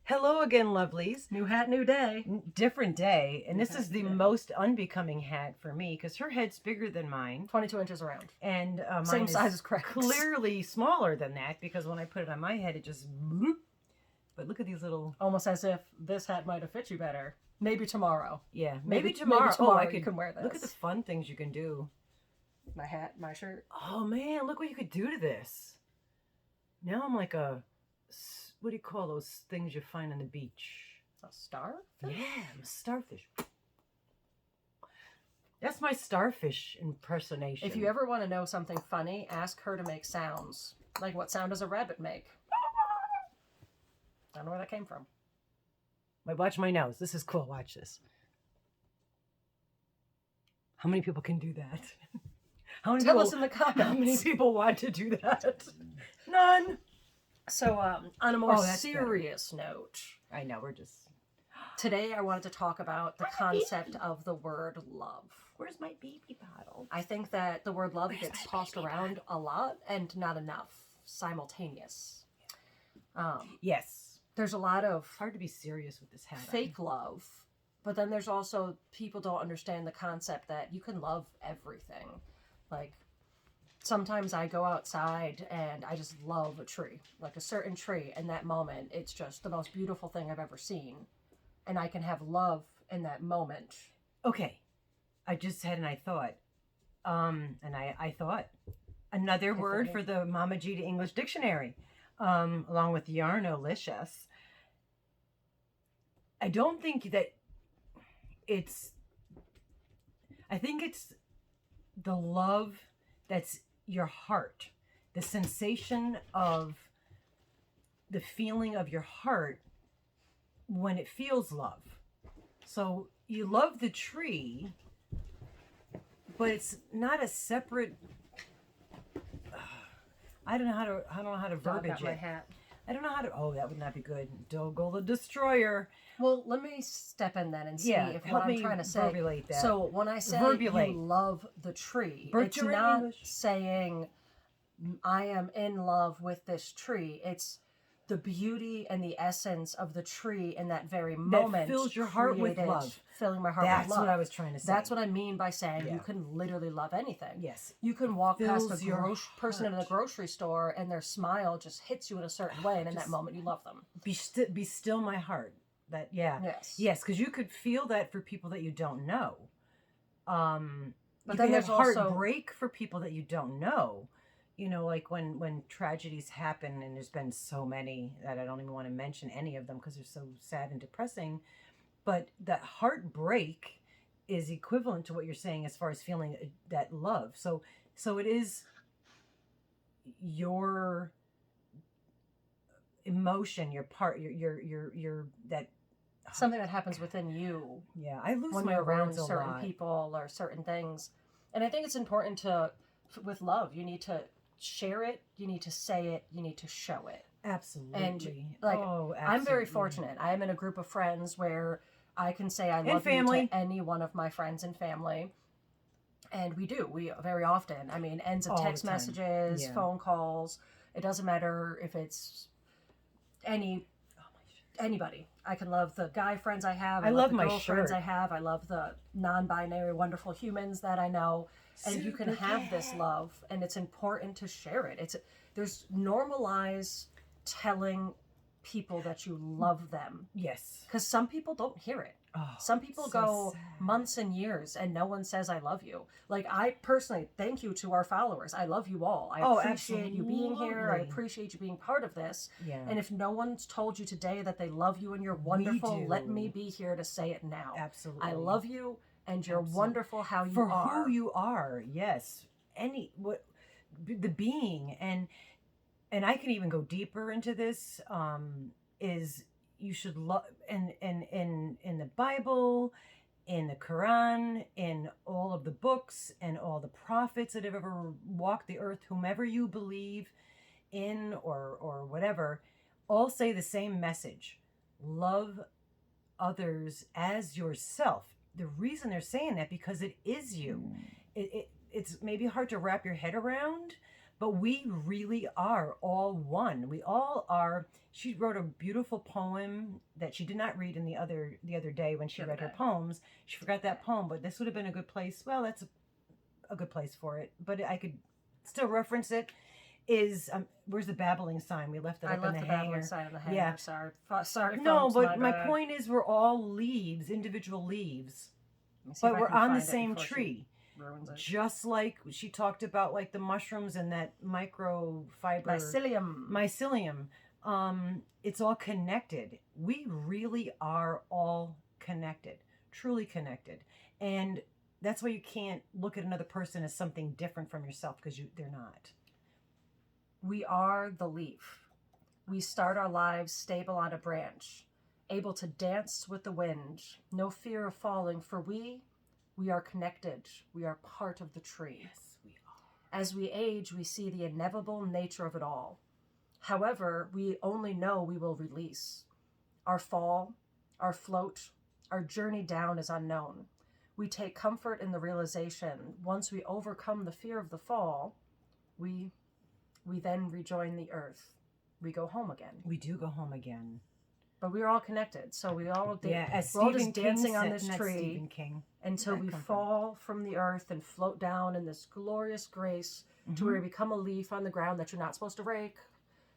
Hello again, lovelies. New hat, new day. Different day. And New this hat, is the new day. most unbecoming hat for me because her head's bigger than mine. 22 inches around. And mine Same is size as Craig's. clearly smaller than that because when I put it on my head, it just bloop. But look at these little... Almost as if this hat might have fit you better. Maybe tomorrow. Yeah, maybe tomorrow. Maybe tomorrow I could you can wear this. Look at the fun things you can do. My hat, my shirt. Oh, man, look what you could do to this. Now I'm like a... What do you call those things you find on the beach? A starfish? Yeah, I'm a starfish. That's my starfish impersonation. If you ever want to know something funny, ask her to make sounds. Like, what sound does a rabbit make? I don't know where that came from. Wait, watch my nose. This is cool. Watch this. How many people can do that? Tell people, us in the comments. How many people want to do that? None. So, on a more serious note, I know, we're just... Today I wanted to talk about the concept of the word love. Where's my baby bottle? I think that the word love gets tossed around a lot and not enough simultaneous. Yes. There's a lot of... It's hard to be serious with this hat. Fake love. But then there's also... People don't understand the concept that you can love everything. Like... Sometimes I go outside and I just love a tree. Like a certain tree. In that moment, it's just the most beautiful thing I've ever seen. And I can have love in that moment. Okay. I just had an I thought. I thought. Another word for the Mama G to English dictionary. Along with yarnolicious. I don't think that it's... I think it's the love that's your heart, the sensation of the feeling of your heart when it feels love. So you love the tree, but it's not a separate... I don't know how to verbiage it. My hat. I don't know how to... Oh, that would not be good. Doggle the Destroyer. Well, let me step in then and see if what I'm trying to say. Verbulate that. So when I say you love the tree, it's not saying I am in love with this tree. It's the beauty and the essence of the tree in that very moment. That fills your heart with love. Filling my heart with love. That's what I was trying to say. That's what I mean by saying you can literally love anything. Yes. You can walk past a person in the grocery store and their smile just hits you in a certain way, and in that moment you love them. Be still my heart. That yes, because you could feel that for people that you don't know. But then there's heartbreak for people that you don't know. You know, like when tragedies happen, and there's been so many that I don't even want to mention any of them because they're so sad and depressing. But that heartbreak is equivalent to what you're saying as far as feeling that love. So it is your emotion, your part, your that something that happens within you. Yeah, I lose when my you're around words certain people or certain things, and I think it's important to, with love, you need to share it, you need to say it, you need to show it. Absolutely. And like, I'm very fortunate. I am in a group of friends where I can say I love you to any one of my friends and family. And we very often, I mean, ends of text messages, phone calls. It doesn't matter if it's anybody. I can love the guy friends I have. I love the girl friends I have. I love the non-binary wonderful humans that I know. And you can have this love, and it's important to share it. There's normalize telling people that you love them. Yes. Because some people don't hear it. Oh, some people go months and years and no one says I love you. Like, I personally thank you to our followers. I love you all. I appreciate you being here. I appreciate you being part of this. Yeah. And if no one's told you today that they love you and you're wonderful, let me be here to say it now. Absolutely. I love you and you're wonderful how you are. For who you are, yes. The being. And I can even go deeper into this, is you should love, in the Bible, in the Quran, in all of the books, and all the prophets that have ever walked the earth, whomever you believe in or whatever, all say the same message. Love others as yourself. The reason they're saying that, because it is you. It's maybe hard to wrap your head around, but we really are all one. We all are. She wrote a beautiful poem that she did not read in the other day when she read her poems. She forgot that poem, but this would have been a good place. Well, that's a good place for it, but I could still reference it. Is where's the babbling sign? We left it up in the hanger. Babbling sign in the hanger. Yeah. Sorry. No, folks, but my point is, we're all leaves, individual leaves, but we're on the same tree. Just like she talked about, like the mushrooms and that microfiber mycelium. It's all connected. We really are all connected, truly connected, and that's why you can't look at another person as something different from yourself, because they're not. We are the leaf. We start our lives stable on a branch, able to dance with the wind, no fear of falling, for we are connected. We are part of the tree. Yes, we are. As we age, we see the inevitable nature of it all. However, we only know we will release. Our fall, our float, our journey down is unknown. We take comfort in the realization, once we overcome the fear of the fall, we then rejoin the earth. We go home again. We do go home again. But we're all connected, so we all as we're all Stephen just King dancing on said, this not tree Stephen King. until we fall from the earth and float down in this glorious grace to where we become a leaf on the ground that you're not supposed to rake.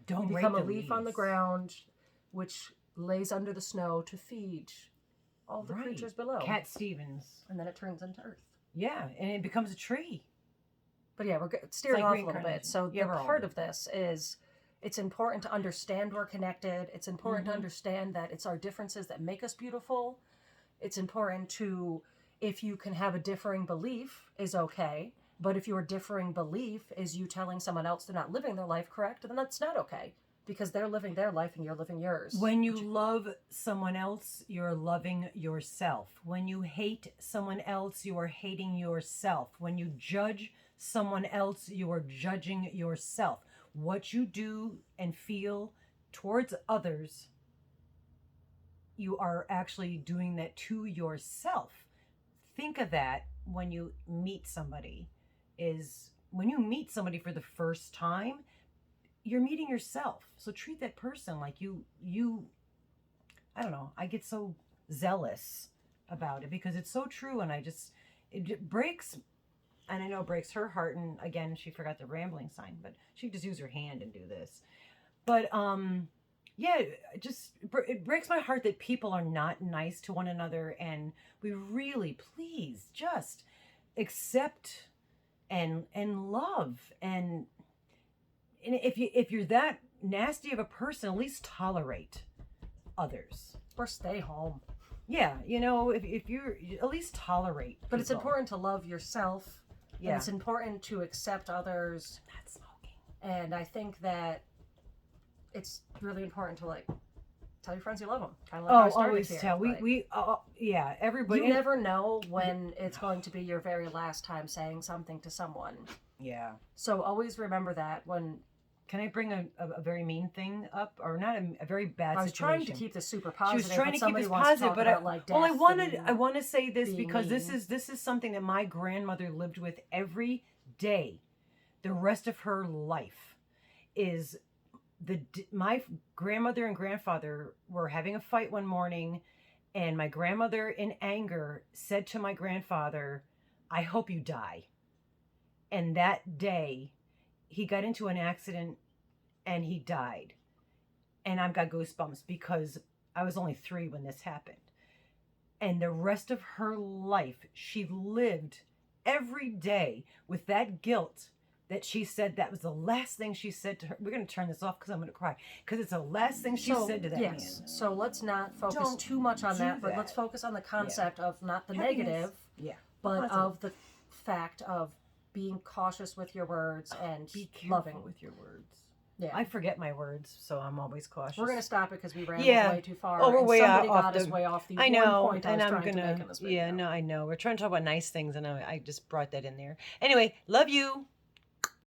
Don't you rake become the a leaf leaves. on the ground, which lays under the snow to feed all the creatures below. Cat Stevens. And then it turns into earth. Yeah, and it becomes a tree. But yeah, we're steering off a little bit. So the part of this is, it's important to understand we're connected. It's important to understand that it's our differences that make us beautiful. It's important to, if you can have a differing belief, is okay. But if your differing belief is you telling someone else they're not living their life correct, then that's not okay. Because they're living their life and you're living yours. When you love someone else, you're loving yourself. When you hate someone else, you are hating yourself. When you judge someone else, you are judging yourself. What you do and feel towards others, you are actually doing that to yourself. Think of that when you meet somebody. When you meet somebody for the first time, you're meeting yourself. So treat that person like you I don't know, I get so zealous about it because it's so true, and it breaks. And I know it breaks her heart. And again, she forgot the rambling sign, but she could just use her hand and do this. But yeah, it breaks my heart that people are not nice to one another. And we really, please, just accept and love. And if you're that nasty of a person, at least tolerate others. Or stay home. Yeah, if you're, at least tolerate people. But it's important to love yourself. Yeah. And it's important to accept others. Not smoking. And I think that it's really important to tell your friends you love them. Kind of like how I started always here. tell. Everybody. You never know when it's going to be your very last time saying something to someone. Yeah. So always remember that when. Can I bring a very mean thing up, or not a very bad situation? I was trying to keep this super positive. She was trying to keep this positive, but I want to say this because this is something that my grandmother lived with every day, the rest of her life. Is my grandmother and grandfather were having a fight one morning, and my grandmother, in anger, said to my grandfather, "I hope you die." And that day, he got into an accident and he died. And I've got goosebumps because I was only 3 when this happened. And the rest of her life, she lived every day with that guilt that she said that was the last thing she said to her. We're going to turn this off because I'm going to cry. Because it's the last thing she said to that man. So let's not focus too much on that, but let's focus on the concept of not the negative, but of the fact of being cautious with your words and be careful loving with your words. Yeah, I forget my words, so I'm always cautious. We're going to stop it because we rambled way too far. Oh, we're way somebody off got us way off the I know, one point I and was I'm trying to make in this video. Yeah, no, I know. We're trying to talk about nice things, and I just brought that in there. Anyway, love you.